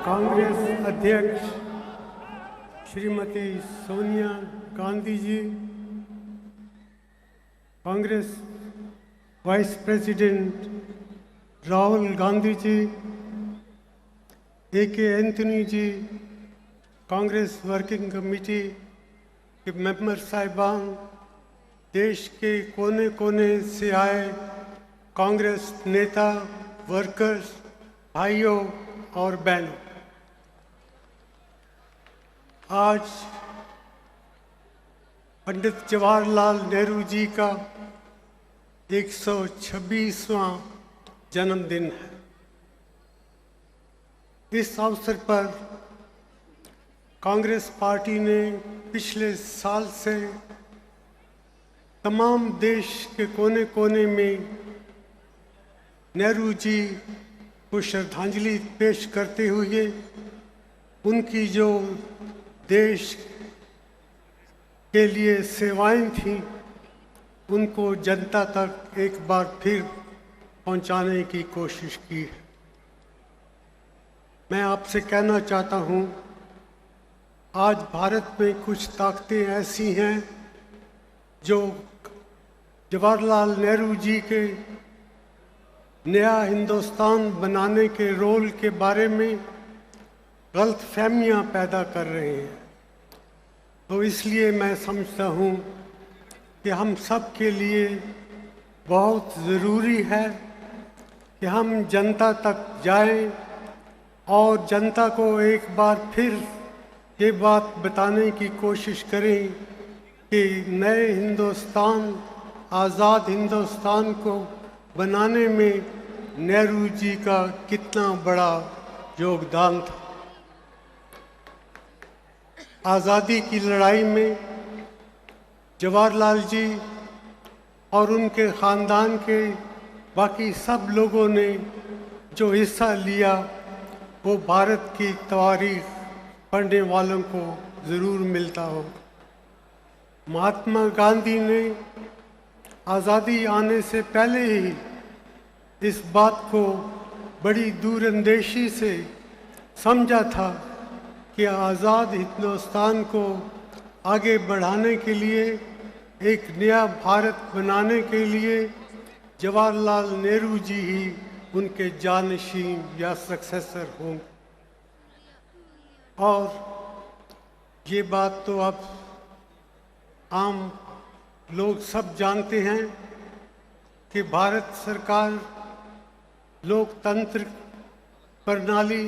कांग्रेस अध्यक्ष Shrimati Sonia Gandhi ji, Congress vice president Rahul Gandhi ji, AK Anthony जी, Congress working committee के member साहिबान, देश के कोने कोने से आए कांग्रेस नेता, वर्कर्स, भाइयों और बहनों, आज पंडित जवाहरलाल नेहरू जी का 126वां जन्मदिन है। इस अवसर पर कांग्रेस पार्टी ने पिछले साल से तमाम देश के कोने कोने में नेहरू जी को श्रद्धांजलि पेश करते हुए उनकी जो देश के लिए सेवाएं थीं उनको जनता तक एक बार फिर पहुंचाने की कोशिश की है। मैं आपसे कहना चाहता हूं, आज भारत में कुछ ताकतें ऐसी हैं जो जवाहरलाल नेहरू जी के नया हिंदुस्तान बनाने के रोल के बारे में गलतफहमियां पैदा कर रहे हैं। तो इसलिए मैं समझता हूं कि हम सब के लिए बहुत ज़रूरी है कि हम जनता तक जाएं और जनता को एक बार फिर ये बात बताने की कोशिश करें कि नए हिंदुस्तान, आज़ाद हिंदुस्तान को बनाने में नेहरू जी का कितना बड़ा योगदान था। आज़ादी की लड़ाई में जवाहरलाल जी और उनके ख़ानदान के बाकी सब लोगों ने जो हिस्सा लिया वो भारत की तारीख पढ़ने वालों को ज़रूर मिलता हो। महात्मा गांधी ने आज़ादी आने से पहले ही इस बात को बड़ी दूरंदेशी से समझा था कि आज़ाद हिंदुस्तान को आगे बढ़ाने के लिए, एक नया भारत बनाने के लिए जवाहरलाल नेहरू जी ही उनके जानशीन या सक्सेसर होंगे। और ये बात तो अब आम लोग सब जानते हैं कि भारत सरकार लोकतंत्र प्रणाली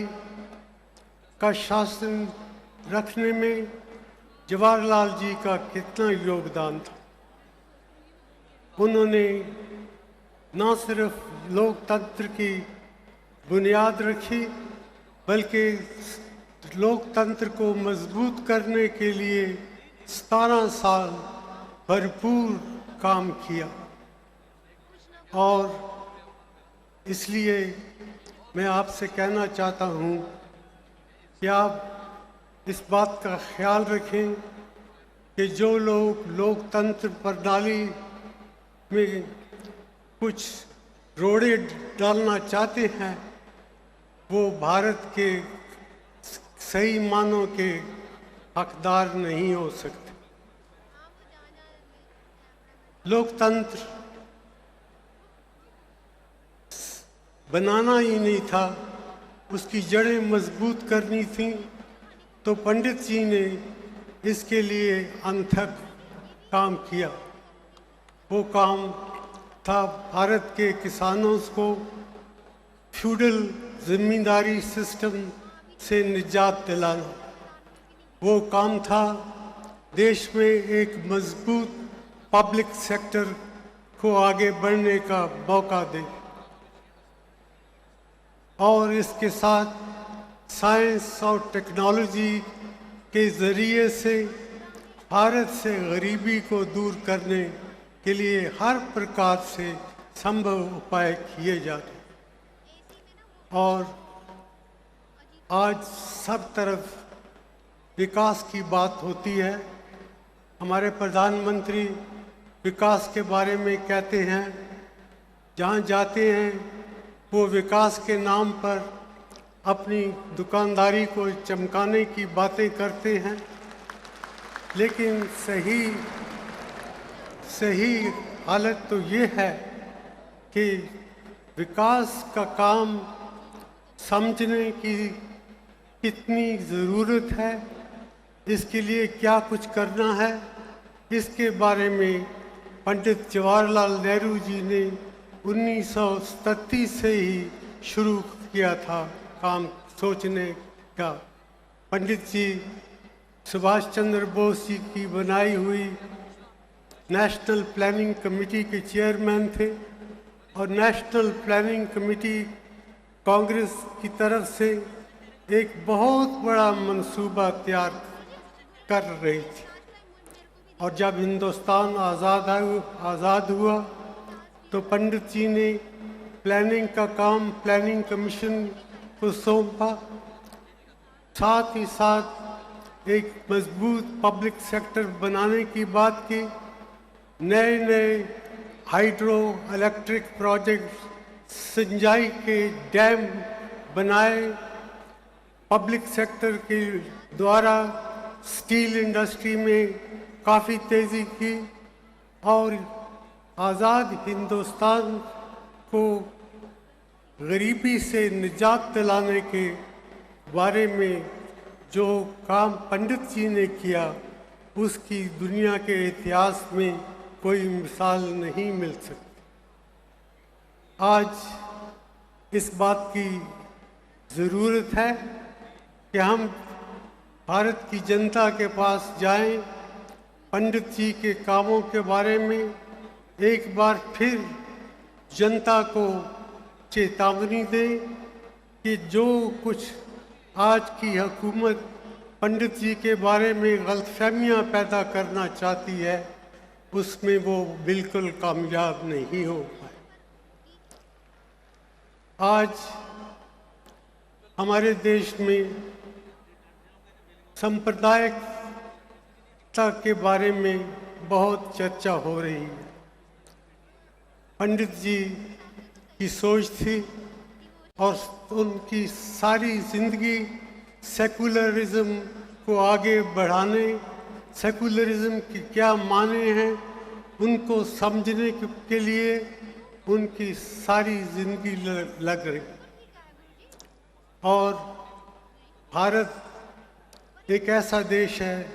का शासन रखने में जवाहरलाल जी का कितना योगदान था। उन्होंने न सिर्फ लोकतंत्र की बुनियाद रखी बल्कि लोकतंत्र को मजबूत करने के लिए 17 साल भरपूर काम किया। और इसलिए मैं आपसे कहना चाहता हूँ कि आप इस बात का ख्याल रखें कि जो लोग लोकतंत्र प्रणाली में कुछ रोड़े डालना चाहते हैं वो भारत के सही मानों के हकदार नहीं हो सकते। लोकतंत्र बनाना ही नहीं था, उसकी जड़ें मजबूत करनी थी। तो पंडित जी ने इसके लिए अनथक काम किया। वो काम था भारत के किसानों को फ्यूडल जिम्मेदारी सिस्टम से निजात दिलाना। वो काम था देश में एक मजबूत पब्लिक सेक्टर को आगे बढ़ने का मौका दे और इसके साथ साइंस और टेक्नोलॉजी के ज़रिए से भारत से गरीबी को दूर करने के लिए हर प्रकार से संभव उपाय किए जाते। और आज सब तरफ विकास की बात होती है। हमारे प्रधानमंत्री विकास के बारे में कहते हैं, जहाँ जाते हैं वो विकास के नाम पर अपनी दुकानदारी को चमकाने की बातें करते हैं, लेकिन सही हालत तो ये है कि विकास का काम समझने की कितनी ज़रूरत है, इसके लिए क्या कुछ करना है, इसके बारे में पंडित जवाहरलाल नेहरू जी ने 1937 से ही शुरू किया था काम सोचने का। पंडित जी सुभाष चंद्र बोस जी की बनाई हुई नेशनल प्लानिंग कमेटी के चेयरमैन थे और नेशनल प्लानिंग कमेटी कांग्रेस की तरफ से एक बहुत बड़ा मंसूबा तैयार कर रही थी। और जब हिंदुस्तान आज़ाद हुआ तो पंडित जी ने प्लानिंग का काम प्लानिंग कमीशन को सौंपा, साथ ही साथ एक मजबूत पब्लिक सेक्टर बनाने की बात की। नए हाइड्रो इलेक्ट्रिक प्रोजेक्ट, सिंचाई के डैम बनाए, पब्लिक सेक्टर के द्वारा स्टील इंडस्ट्री में काफ़ी तेज़ी की और आज़ाद हिंदुस्तान को गरीबी से निजात दिलाने के बारे में जो काम पंडित जी ने किया उसकी दुनिया के इतिहास में कोई मिसाल नहीं मिल सकती। आज इस बात की ज़रूरत है कि हम भारत की जनता के पास जाएं, पंडित जी के कामों के बारे में एक बार फिर जनता को चेतावनी दें कि जो कुछ आज की हुकूमत पंडित जी के बारे में गलतफहमियां पैदा करना चाहती है उसमें वो बिल्कुल कामयाब नहीं हो पाए। आज हमारे देश में सांप्रदायिकता के बारे में बहुत चर्चा हो रही है। पंडित जी की सोच थी और उनकी सारी जिंदगी सेकुलरिज्म को आगे बढ़ाने, सेकुलरिज्म की क्या माने हैं उनको समझने के लिए उनकी सारी जिंदगी लग रही। और भारत एक ऐसा देश है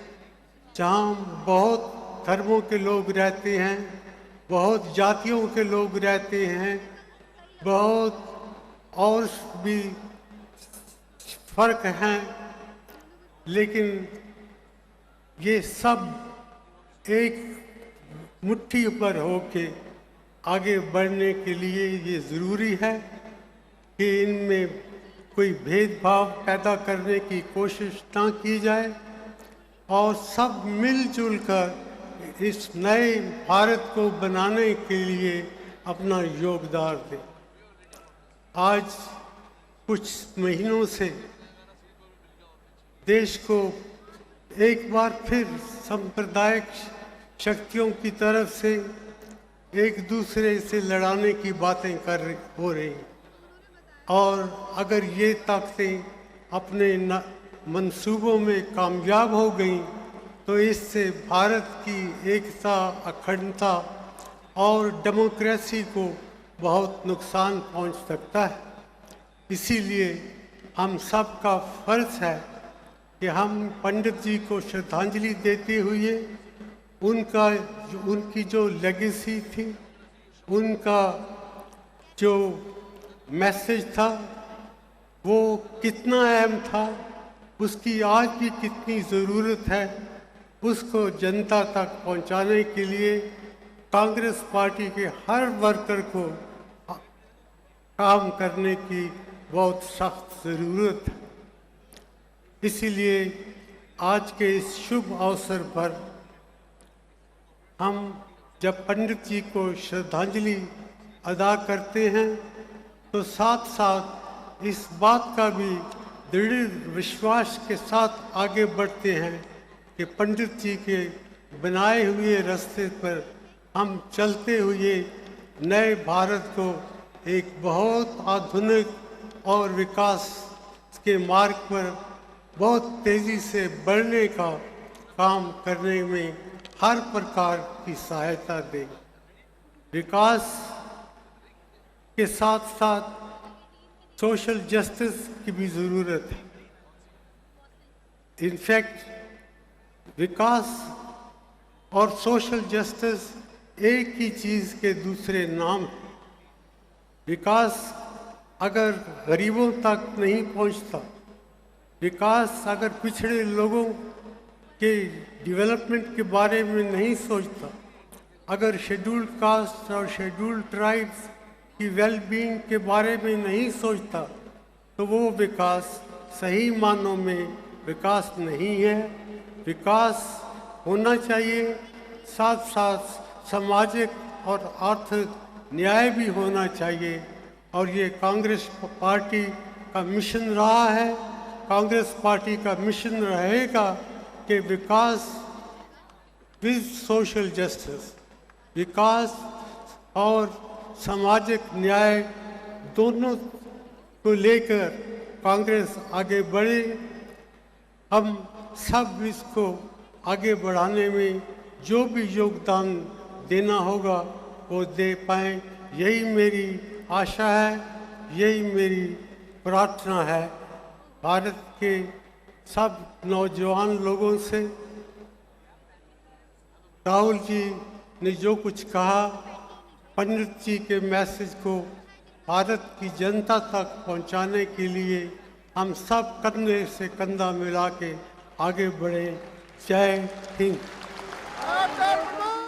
जहाँ बहुत धर्मों के लोग रहते हैं, बहुत जातियों के लोग रहते हैं, बहुत और भी फर्क हैं, लेकिन ये सब एक मुट्ठी पर होके आगे बढ़ने के लिए ये ज़रूरी है कि इनमें कोई भेदभाव पैदा करने की कोशिश ना की जाए और सब मिलजुल कर इस नए भारत को बनाने के लिए अपना योगदान दें। आज कुछ महीनों से देश को एक बार फिर सांप्रदायिक शक्तियों की तरफ से एक दूसरे से लड़ाने की बातें हो रही और अगर ये ताकतें अपने मंसूबों में कामयाब हो गई तो इससे भारत की एकता, अखंडता और डेमोक्रेसी को बहुत नुकसान पहुंच सकता है। इसीलिए हम सब का फर्ज है कि हम पंडित जी को श्रद्धांजलि देते हुए उनकी जो लेगेसी थी, उनका जो मैसेज था वो कितना अहम था, उसकी आज भी कितनी ज़रूरत है, उसको जनता तक पहुंचाने के लिए कांग्रेस पार्टी के हर वर्कर को काम करने की बहुत सख्त ज़रूरत है। इसीलिए आज के इस शुभ अवसर पर हम जब पंडित जी को श्रद्धांजलि अदा करते हैं तो साथ साथ इस बात का भी दृढ़ विश्वास के साथ आगे बढ़ते हैं कि पंडित जी के बनाए हुए रास्ते पर हम चलते हुए नए भारत को एक बहुत आधुनिक और विकास उसके मार्ग पर बहुत तेजी से बढ़ने का काम करने में हर प्रकार की सहायता दें। विकास के साथ साथ सोशल जस्टिस की भी ज़रूरत है। इनफैक्ट विकास और सोशल जस्टिस एक ही चीज़ के दूसरे नाम हैं। विकास अगर गरीबों तक नहीं पहुंचता, विकास अगर पिछड़े लोगों के डेवलपमेंट के बारे में नहीं सोचता, अगर शेड्यूल्ड कास्ट और शेड्यूल्ड ट्राइब्स की वेलबींग के बारे में नहीं सोचता, तो वो विकास सही मानों में विकास नहीं है। विकास होना चाहिए, साथ साथ सामाजिक और आर्थिक न्याय भी होना चाहिए। और ये कांग्रेस पार्टी का मिशन रहा है, कांग्रेस पार्टी का मिशन रहेगा कि विकास विद सोशल जस्टिस, विकास और सामाजिक न्याय दोनों को लेकर कांग्रेस आगे बढ़े। हम सब इसको आगे बढ़ाने में जो भी योगदान देना होगा वो दे पाएँ, यही मेरी आशा है, यही मेरी प्रार्थना है। भारत के सब नौजवान लोगों से राहुल जी ने जो कुछ कहा, पंडित जी के मैसेज को भारत की जनता तक पहुंचाने के लिए हम सब कंधे से कंधा मिला के आगे बढ़े। जय हिंद।